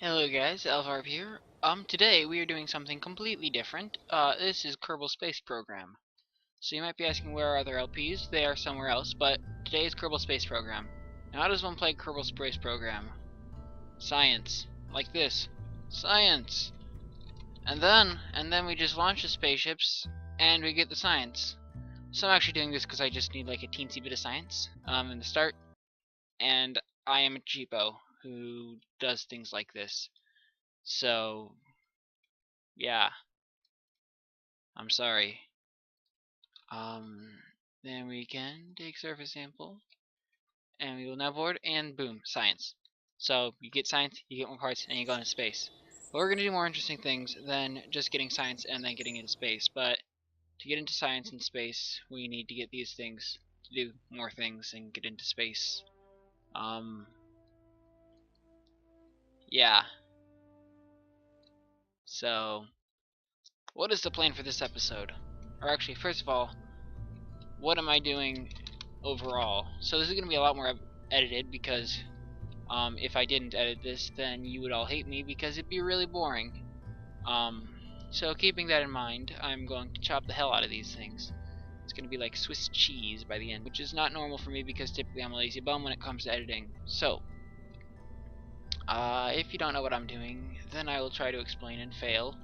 Hello guys, Alvarp here. Today we are doing something completely different. This is Kerbal Space Program. So you might be asking where are other LPs? They are somewhere else, but today is Kerbal Space Program. Now how does one play Kerbal Space Program? Science. Like this. Science! And then we just launch the spaceships, and we get the science. So I'm actually doing this because I just need like a teensy bit of science, in the start, and I am a cheapo who does things like this. So, yeah. I'm sorry. Then we can take surface sample, and we will now board, and boom, science. So you get science, you get more parts, and you go into space. But we're going to do more interesting things than just getting science and then getting into space. But to get into science and space, we need to get these things to do more things and get into space. Yeah. So, what is the plan for this episode? Or actually, first of all, what am I doing overall? So this is going to be a lot more edited because if I didn't edit this, then you would all hate me because it'd be really boring. So keeping that in mind, I'm going to chop the hell out of these things. It's going to be like Swiss cheese by the end, which is not normal for me because typically I'm a lazy bum when it comes to editing. So, if you don't know what I'm doing, then I will try to explain and fail.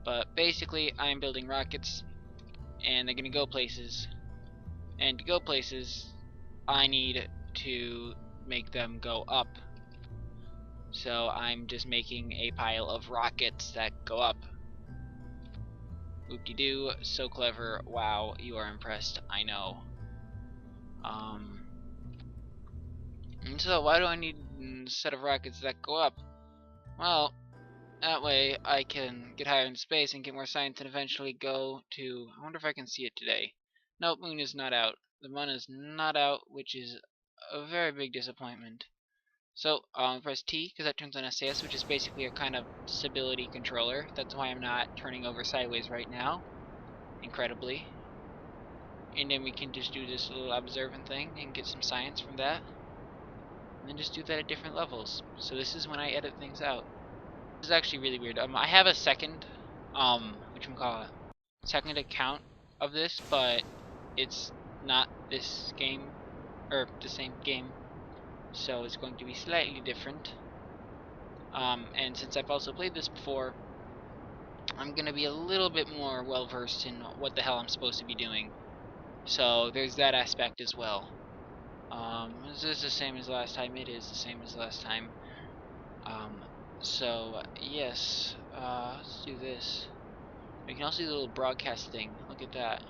But basically, I'm building rockets, and they're going to go places. And to go places, I need to make them go up. So I'm just making a pile of rockets that go up. Whoop-de-doo, so clever. Wow, you are impressed, I know. And so why do I need a set of rockets that go up? Well, that way I can get higher in space and get more science and eventually go to... I wonder if I can see it today. Nope, moon is not out. The moon is not out, which is a very big disappointment. So, press T, because that turns on SAS, which is basically a kind of stability controller. That's why I'm not turning over sideways right now, incredibly. And then we can just do this little observing thing and get some science from that. And then just do that at different levels. So this is when I edit things out. This is actually really weird. I have a second, second account of this, but it's not this game, or the same game. So it's going to be slightly different. And since I've also played this before, I'm going to be a little bit more well versed in what the hell I'm supposed to be doing. So there's that aspect as well. Is this the same as last time? It is the same as last time. So yes, let's do this. We can also do a little broadcast thing. Look at that.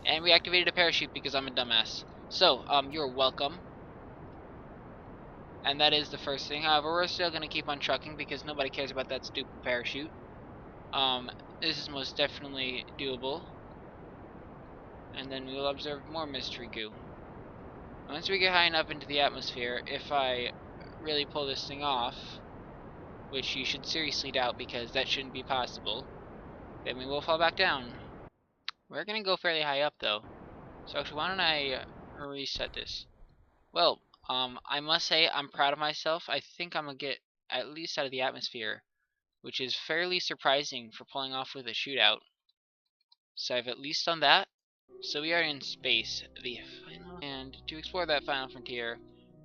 And we activated a parachute because I'm a dumbass. So, you're welcome. And that is the first thing. However, we're still going to keep on trucking because nobody cares about that stupid parachute. This is most definitely doable. And then we will observe more mystery goo. Once we get high enough into the atmosphere, if I really pull this thing off, which you should seriously doubt because that shouldn't be possible, then we will fall back down. We're going to go fairly high up though. So actually, why don't I reset this? Well, I must say I'm proud of myself. I think I'm going to get at least out of the atmosphere, which is fairly surprising for pulling off with a shootout. So I've at least done that. So we are in space, the final, and to explore that final frontier,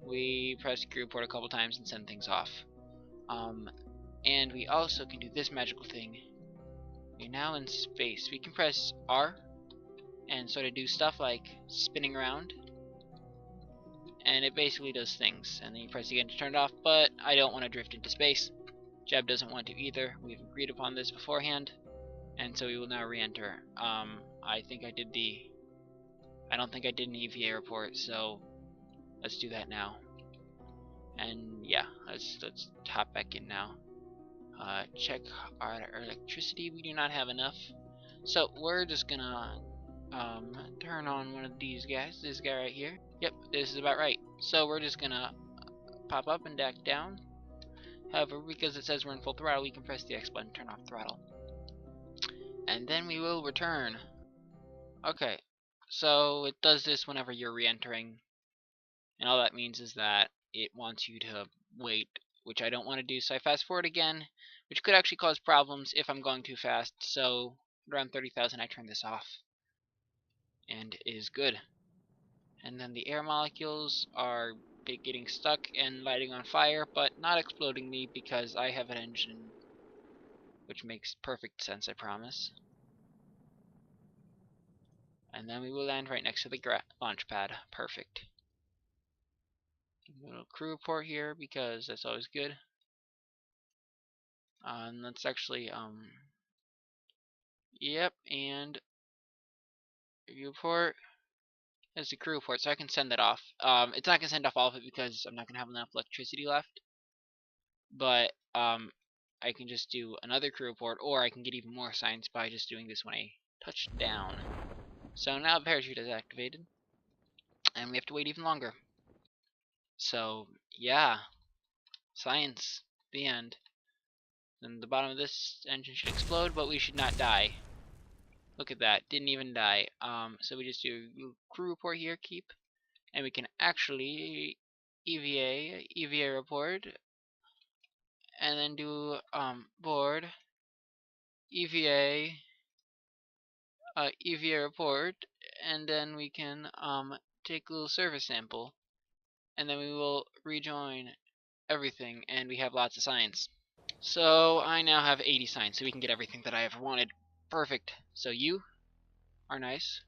we press group port a couple times and send things off. And we also can do this magical thing. We're now in space. We can press R and sort of do stuff like spinning around, and it basically does things. And then you press again to turn it off, but I don't want to drift into space. Jeb doesn't want to either. We've agreed upon this beforehand, and so we will now re-enter. I think I did the... I don't think I did an EVA report, so let's do that now. And yeah, let's hop back in now. Check our electricity. We do not have enough, so we're just gonna turn on one of these guys. This guy right here. Yep, this is about right. So we're just gonna pop up and back down. However, because it says we're in full throttle, we can press the X button, turn off throttle, and then we will return. Okay, so it does this whenever you're re-entering, and all that means is that it wants you to wait, which I don't want to do, so I fast forward again, which could actually cause problems if I'm going too fast. So around 30,000 I turn this off, and it is good. And then the air molecules are getting stuck and lighting on fire, but not exploding me because I have an engine, which makes perfect sense, I promise. And then we will land right next to the launch pad. Perfect. A little crew report here because that's always good. And let's actually yep, and review report. There's the crew report, so I can send that off. It's not gonna send off all of it because I'm not gonna have enough electricity left. But I can just do another crew report, or I can get even more science by just doing this when I touch down. So now the parachute is activated, and we have to wait even longer. So yeah, science, the end. Then the bottom of this engine should explode, but we should not die. Look at that, didn't even die. So we just do crew report here, keep, and we can actually EVA report, and then do board EVA EVA report, and then we can take a little service sample, and then we will rejoin everything, and we have lots of science. So I now have 80 science, so we can get everything that I ever wanted. Perfect. So you are nice,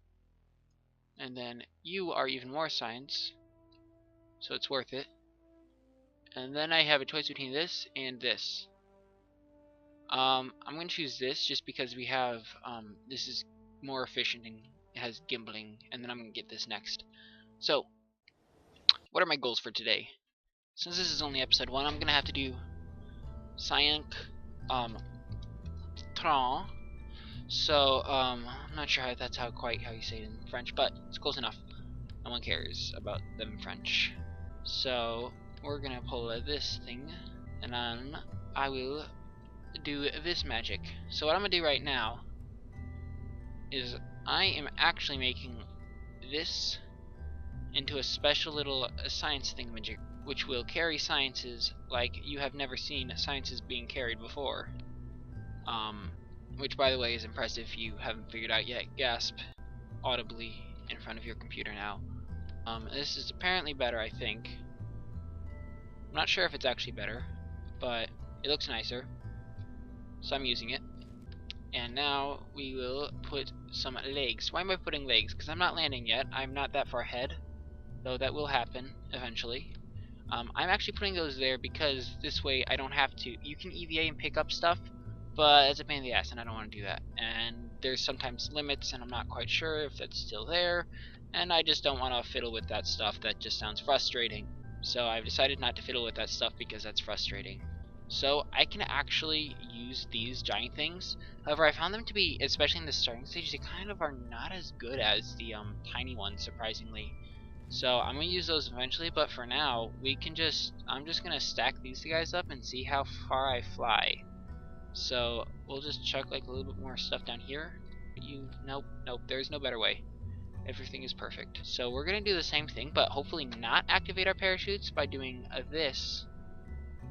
and then you are even more science, so it's worth it. And then I have a choice between this and this. I'm going to choose this just because we have, this is more efficient and it has gimbling, and then I'm going to get this next. So, what are my goals for today? Since this is only episode 1, I'm going to have to do Scienc, Tron. So, I'm not sure how that's quite how you say it in French, but it's close enough. No one cares about them French. So, we're going to pull this thing, and then I will do this magic. So what I'm going to do right now is I am actually making this into a special little science thingamajig, which will carry sciences like you have never seen sciences being carried before. Which, by the way, is impressive if you haven't figured out yet. Gasp audibly in front of your computer now. This is apparently better, I think. I'm not sure if it's actually better, but it looks nicer, so I'm using it. And now we will put some legs. Why am I putting legs? Because I'm not landing yet. I'm not that far ahead, though that will happen eventually. I'm actually putting those there because this way I don't have to. You can EVA and pick up stuff, but it's a pain in the ass, and I don't want to do that. And there's sometimes limits, and I'm not quite sure if that's still there, and I just don't want to fiddle with that stuff. That just sounds frustrating. So I've decided not to fiddle with that stuff because that's frustrating. So I can actually use these giant things. However, I found them to be, especially in the starting stage, they kind of are not as good as the tiny ones, surprisingly. So I'm gonna use those eventually, but for now, I'm just gonna stack these guys up and see how far I fly. So we'll just chuck like a little bit more stuff down here. Nope, there's no better way. Everything is perfect. So we're gonna do the same thing, but hopefully not activate our parachutes by doing this.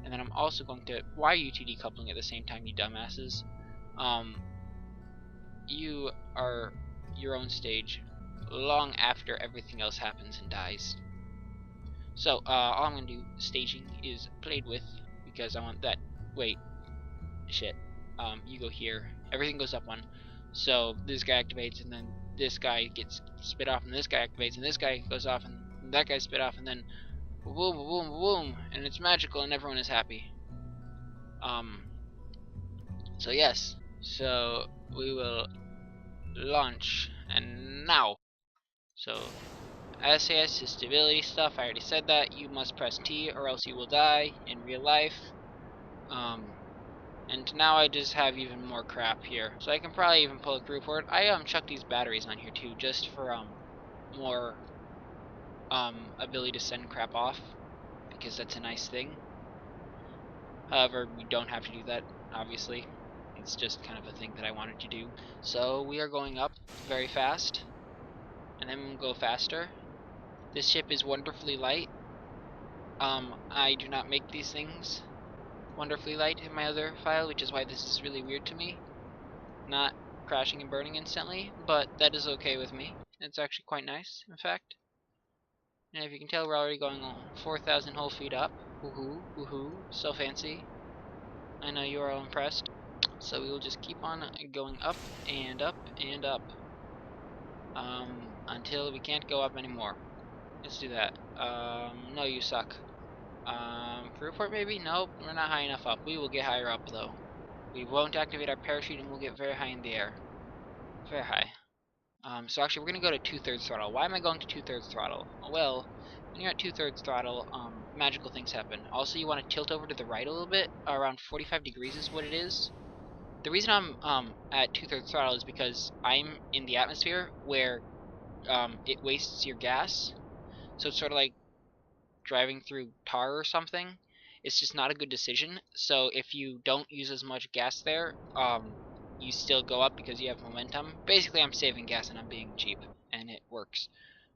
And then I'm also going to... Why are you two decoupling at the same time, you dumbasses? You are your own stage long after everything else happens and dies. So, all I'm going to do, staging, is played with, because I want that... Wait. Shit. You go here. Everything goes up one. So, this guy activates, and then this guy gets spit off, and this guy activates, and this guy goes off, and that guy spit off, and then... Boom, boom, boom, and it's magical, and everyone is happy. So yes, so we will launch, and now. So, SAS is stability stuff, I already said that. You must press T or else you will die in real life. And now I just have even more crap here. So I can probably even pull a crew report. I chucked these batteries on here too, just for more ability to send crap off, because that's a nice thing. However, we don't have to do that, obviously. It's just kind of a thing that I wanted to do. So we are going up very fast, and then we'll go faster. This ship is wonderfully light. I do not make these things wonderfully light in my other file, which is why this is really weird to me. Not crashing and burning instantly, but that is okay with me. It's actually quite nice, in fact. And if you can tell, we're already going 4,000 whole feet up. Woohoo, woohoo, so fancy. I know you are all impressed. So we will just keep on going up and up and up. Until we can't go up anymore. Let's do that. No, you suck. Crew report maybe? Nope, we're not high enough up. We will get higher up though. We won't activate our parachute and we'll get very high in the air. Very high. So actually we're gonna go to 2/3 throttle. Why am I going to 2/3 throttle? Well, when you're at 2/3 throttle, magical things happen. Also, you want to tilt over to the right a little bit. Around 45 degrees is what it is. The reason I'm at 2/3 throttle is because I'm in the atmosphere where it wastes your gas. So it's sort of like driving through tar or something. It's just not a good decision. So if you don't use as much gas there, you still go up because you have momentum. Basically, I'm saving gas and I'm being cheap, and it works.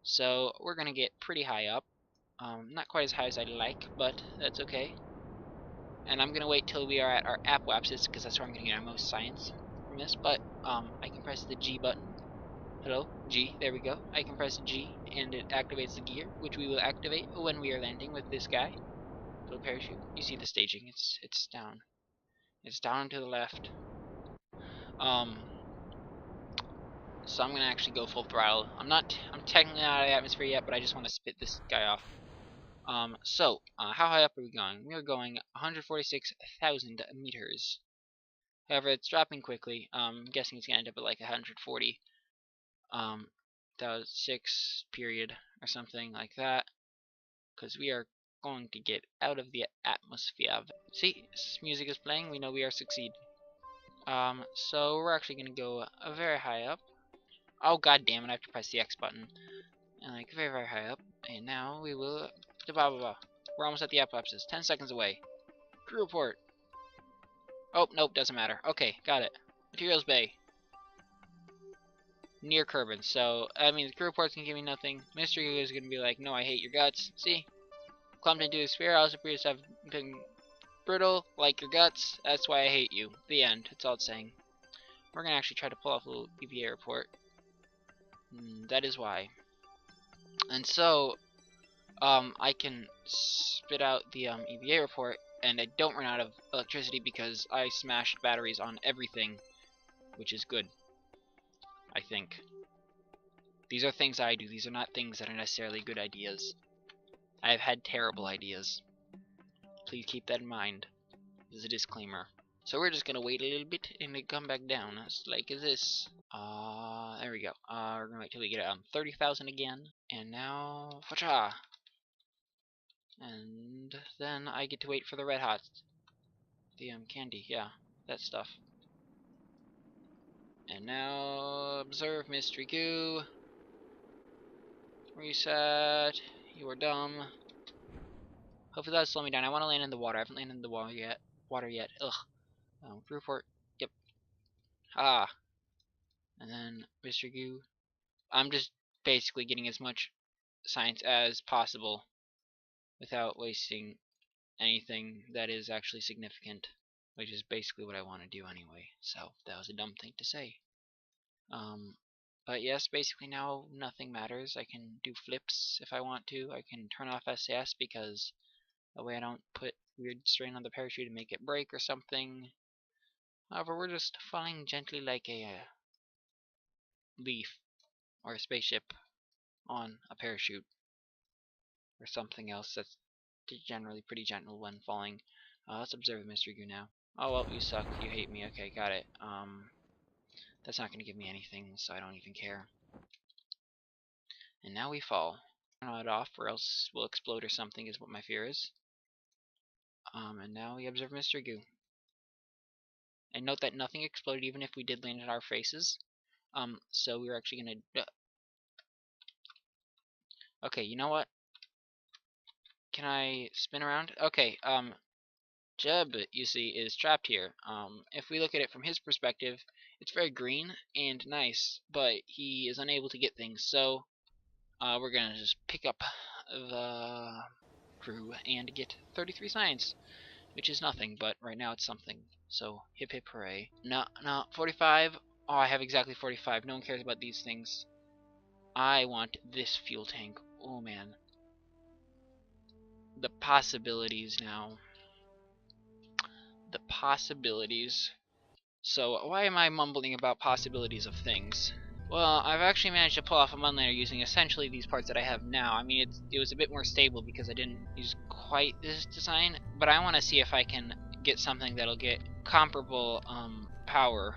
So we're gonna get pretty high up. Not quite as high as I'd like, but that's okay. And I'm gonna wait till we are at our apoapsis because that's where I'm gonna get our most science from this. But I can press the G button. Hello, G, there we go. I can press G and it activates the gear, which we will activate when we are landing with this guy. Little parachute. You see the staging, it's down. It's down to the left. So I'm gonna actually go full throttle. I'm technically not out of the atmosphere yet, but I just want to spit this guy off. How high up are we going? We are going 146,000 meters. However, it's dropping quickly. I'm guessing it's gonna end up at like 140. That was 6 period or something like that, because we are going to get out of the atmosphere. See, music is playing. We know we are succeeding. So we're actually gonna go very high up. Oh god damn it! I have to press the X button. And like very very high up. And now we will. Blah blah blah. We're almost at the apoapsis. 10 seconds away. Crew report. Oh nope, doesn't matter. Okay, got it. Materials bay. Near Kerbal. So, I mean, the crew report's gonna give me nothing. Mystery is gonna be like, no, I hate your guts. See? Clumped into a sphere, also appears to have been brittle, like your guts. That's why I hate you. The end. That's all it's saying. We're gonna actually try to pull off a little EVA report. That is why. And so, I can spit out the EVA report, and I don't run out of electricity because I smashed batteries on everything, which is good, I think. These are things I do. These are not things that are necessarily good ideas. I have had terrible ideas. Please keep that in mind as a disclaimer. So we're just gonna wait a little bit and then come back down. It's like this. There we go. We're gonna wait till we get it on 30,000 again. And now, facha! And then I get to wait for the red hot. The candy, yeah, that stuff. And now, observe mystery goo. Reset. You are dumb. Hopefully that'll slow me down. I want to land in the water. I haven't landed in the water yet. Ugh. Crew report. Yep. Ah. And then mystery goo. I'm just basically getting as much science as possible without wasting anything that is actually significant, which is basically what I want to do anyway. So that was a dumb thing to say. But yes, basically now nothing matters. I can do flips if I want to. I can turn off SAS because that way I don't put weird strain on the parachute and make it break or something. However, we're just flying gently like a leaf or a spaceship on a parachute or something else that's generally pretty gentle when falling. Let's observe the mystery goo now. Oh well, you suck. You hate me. Okay, got it. That's not gonna give me anything, so I don't even care. And now we fall. Turn it off, or else we'll explode or something, is what my fear is. And now we observe mystery goo. And note that nothing exploded, even if we did land in our faces. So we're actually gonna. Okay, you know what? Can I spin around? Okay. Jeb, you see, is trapped here. If we look at it from his perspective, it's very green and nice, but he is unable to get things. So we're gonna just pick up the crew and get 33 science, which is nothing, but right now it's something. So hip hip hooray. No, 45. Oh, I have exactly 45. No one cares about these things. I want this fuel tank. Oh man. The possibilities now. The possibilities. So why am I mumbling about possibilities of things? Well, I've actually managed to pull off a Munlander using essentially these parts that I have now. I mean, it was a bit more stable because I didn't use quite this design, but I want to see if I can get something that'll get comparable power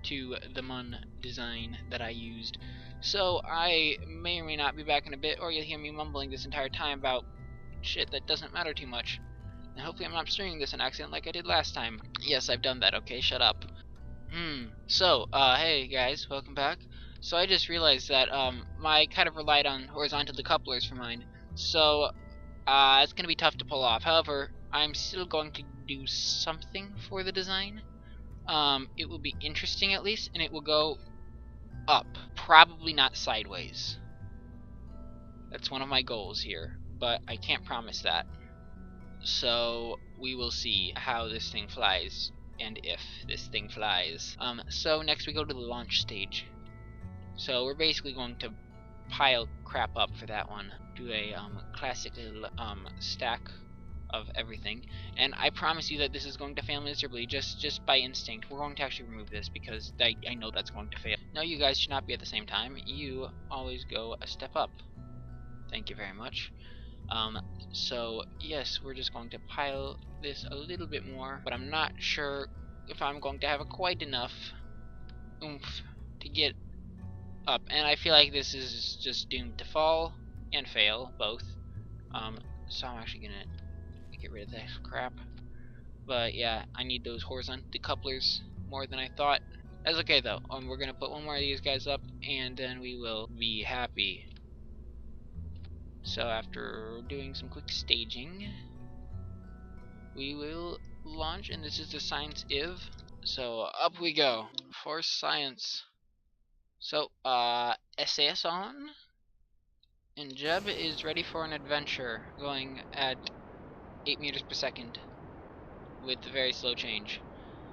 to the Mun design that I used. So I may or may not be back in a bit, or you'll hear me mumbling this entire time about shit that doesn't matter too much. And hopefully I'm not streaming this an accident like I did last time. Yes, I've done that, okay? Shut up. So, hey guys, welcome back. So I just realized that, I kind of relied on horizontal decouplers for mine. So, it's gonna be tough to pull off. However, I'm still going to do something for the design. It will be interesting at least, and it will go up. Probably not sideways. That's one of my goals here, but I can't promise that. So, we will see how this thing flies. And if this thing flies. So next we go to the launch stage. So we're basically going to pile crap up for that one. Do a classic little stack of everything. And I promise you that this is going to fail miserably, just by instinct. We're going to actually remove this because I know that's going to fail. No, you guys should not be at the same time. You always go a step up. Thank you very much. So yes, we're just going to pile this a little bit more, but I'm not sure if I'm going to have quite enough oomph to get up, and I feel like this is just doomed to fall and fail, both. So I'm actually gonna get rid of that crap. But yeah, I need those horizontal decouplers more than I thought. That's okay though. We're gonna put one more of these guys up, and then we will be happy. So after doing some quick staging, we will launch, and this is the science IV. So up we go for science. So SAS on, and Jeb is ready for an adventure, going at 8 meters per second with very slow change.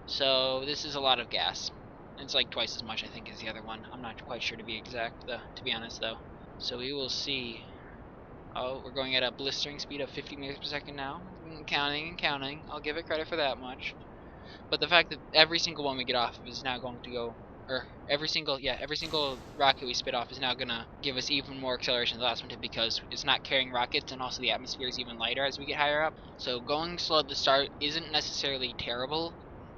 So this is a lot of gas. It's like twice as much I think as the other one. I'm not quite sure to be exact though, to be honest though. So we will see. Oh, we're going at a blistering speed of 50 meters per second now. Counting and counting. I'll give it credit for that much. But the fact that every single one we get off of is now going to go, or every single rocket we spit off is now gonna give us even more acceleration than the last one did, because it's not carrying rockets, and also the atmosphere is even lighter as we get higher up. So going slow at the start isn't necessarily terrible.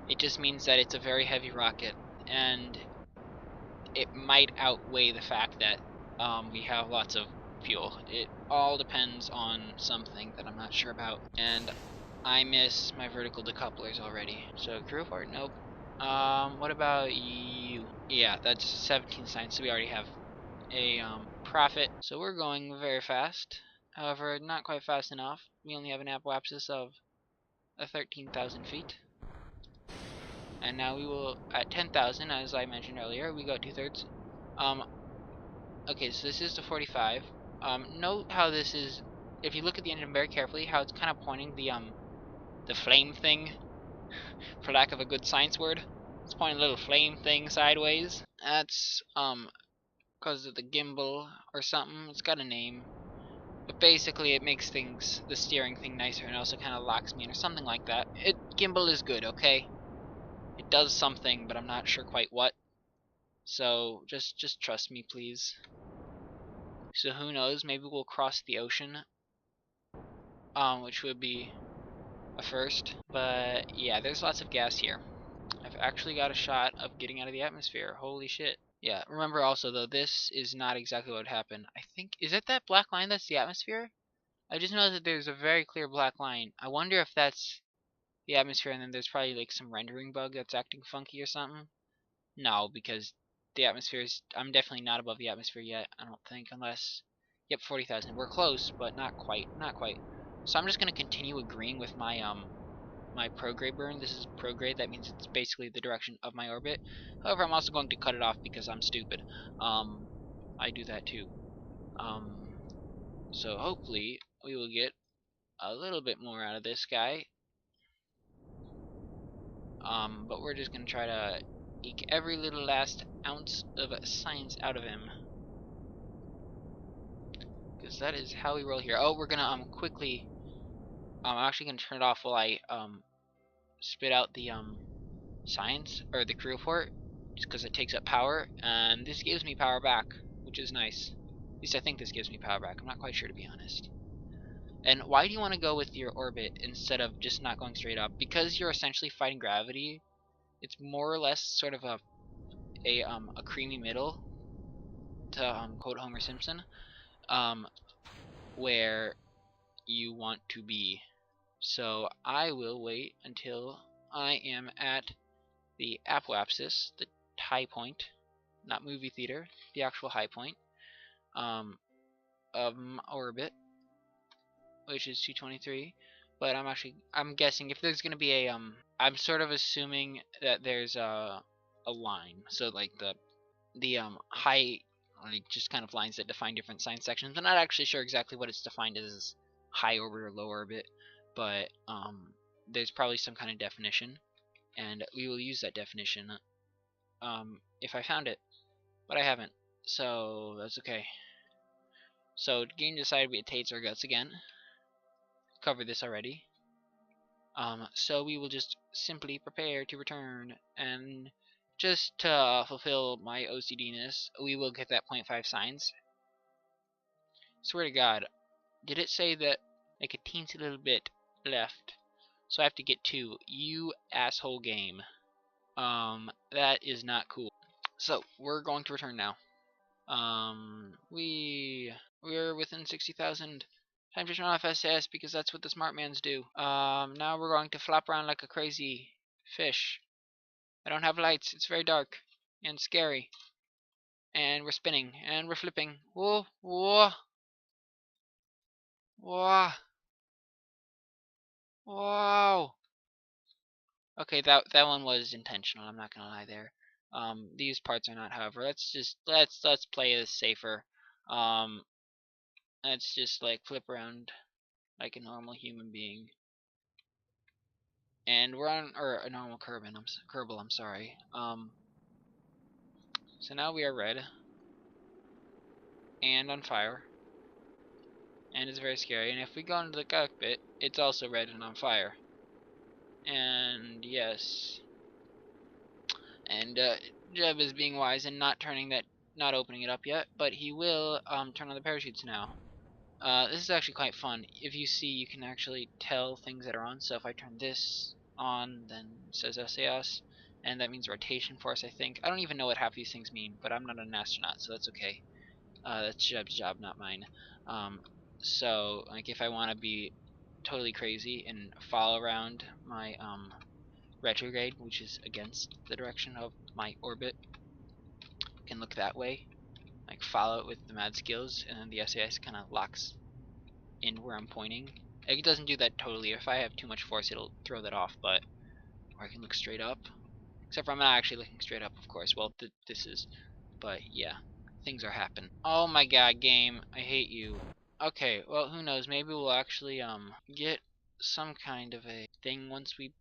It just means that it's a very heavy rocket, and it might outweigh the fact that we have lots of fuel. It all depends on something that I'm not sure about, and I miss my vertical decouplers already. So crew report, nope. What about you? Yeah, that's 17 science, so we already have a profit. So we're going very fast. However, not quite fast enough. We only have an apoapsis of 13,000 feet. And now we will, at 10,000, as I mentioned earlier, we go 2/3. Okay, so this is the 45. Note how this is, if you look at the engine very carefully, how it's kind of pointing the flame thing, for lack of a good science word. It's pointing a little flame thing sideways. That's, because of the gimbal or something. It's got a name. But basically it makes things, the steering thing, nicer, and also kind of locks me in or something like that. Gimbal is good, okay? It does something, but I'm not sure quite what. So just trust me, please. So who knows, maybe we'll cross the ocean, which would be a first. But yeah, there's lots of gas here. I've actually got a shot of getting out of the atmosphere. Holy shit. Yeah, remember also though, this is not exactly what happened. I think, is it that black line that's the atmosphere? I just know that there's a very clear black line. I wonder if that's the atmosphere, and then there's probably like some rendering bug that's acting funky or something. No, because the atmosphere is, I'm definitely not above the atmosphere yet, I don't think, unless, yep, 40,000. We're close, but not quite, not quite. So I'm just going to continue agreeing with my my prograde burn. This is prograde, that means it's basically the direction of my orbit. However, I'm also going to cut it off because I'm stupid. I do that too. So hopefully we will get a little bit more out of this guy. But we're just gonna try to eke every little last ounce of science out of him, because that is how we roll here. Oh, we're gonna quickly. I'm actually gonna turn it off while I spit out the science or the crew report, just because it takes up power, and this gives me power back, which is nice. At least I think this gives me power back. I'm not quite sure, to be honest. And why do you want to go with your orbit instead of just not going straight up? Because you're essentially fighting gravity. It's more or less sort of a creamy middle, to quote Homer Simpson, um, where you want to be. So I will wait until I am at the apoapsis, the high point, not movie theater, the actual high point, of my orbit, which is 223. But I'm guessing if there's gonna be I'm sort of assuming that there's a line. So like the high, like just kind of lines that define different science sections. I'm not actually sure exactly what it's defined as high orbit or low orbit, but there's probably some kind of definition, and we will use that definition if I found it, but I haven't, so that's okay. So the game decided we tates our guts again. Covered this already. So we will just simply prepare to return, and just to fulfill my OCD-ness, we will get that 0.5 signs. Swear to God, did it say that like a teensy little bit left? So I have to get 2. You asshole game. That is not cool. So we're going to return now. We're within 60,000. Time to turn off SS because that's what the smart mans do. Now we're going to flop around like a crazy fish. I don't have lights. It's very dark and scary. And we're spinning and we're flipping. Whoa, whoa, whoa, whoa. Okay, that one was intentional. I'm not gonna lie there. These parts are not. However, let's play this safer. Um, let's just like flip around like a normal human being. And we're on, or a normal Kerbal, I'm sorry. So now we are red and on fire, and it's very scary. And if we go into the cockpit, it's also red and on fire. And yes, and Jeb is being wise and not opening it up yet, but he will turn on the parachutes now. This is actually quite fun. If you see, you can actually tell things that are on. So if I turn this on, then it says SAS, and that means rotation force, I think. I don't even know what half these things mean, but I'm not an astronaut, so that's okay. That's Jeb's job, not mine. So like if I want to be totally crazy and follow around my retrograde, which is against the direction of my orbit, I can look that way, like follow it with the mad skills, and then the SAS kind of locks in where I'm pointing. It doesn't do that totally. If I have too much force, it'll throw that off, but or I can look straight up. Except for I'm not actually looking straight up, of course. Well, this is, but yeah, things are happening. Oh my god, game, I hate you. Okay, well, who knows? Maybe we'll actually get some kind of a thing once we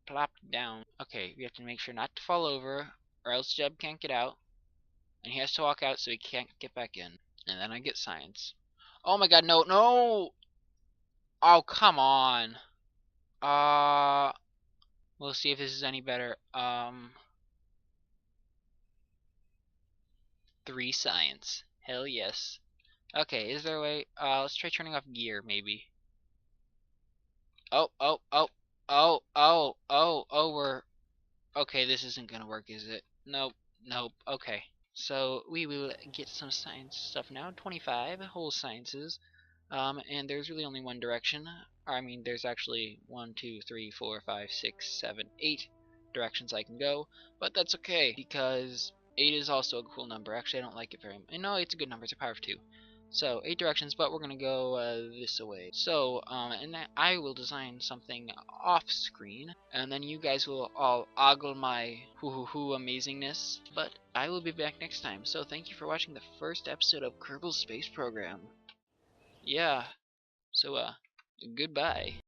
plop down. Okay, we have to make sure not to fall over, or else Jeb can't get out, and he has to walk out so he can't get back in. And then I get science. Oh my god, no, no! Oh, come on. Uh, we'll see if this is any better. 3 science. Hell yes. Okay, is there a way? Let's try turning off gear, maybe. Oh, oh, oh, oh, oh, oh, oh, okay, this isn't gonna work, is it? Nope, nope, okay. So we will get some science stuff now. 25 whole sciences. And there's really only one direction. I mean, there's actually 1, 2, 3, 4, 5, 6, 7, 8 directions I can go, but that's okay because 8 is also a cool number. Actually, I don't like it very much. No, it's a good number. It's a power of 2. So 8 directions, but we're gonna go this way. So and I will design something off screen, and then you guys will all ogle my hoo amazingness. But I will be back next time. So thank you for watching the first episode of Kerbal Space Program. Yeah. So Goodbye.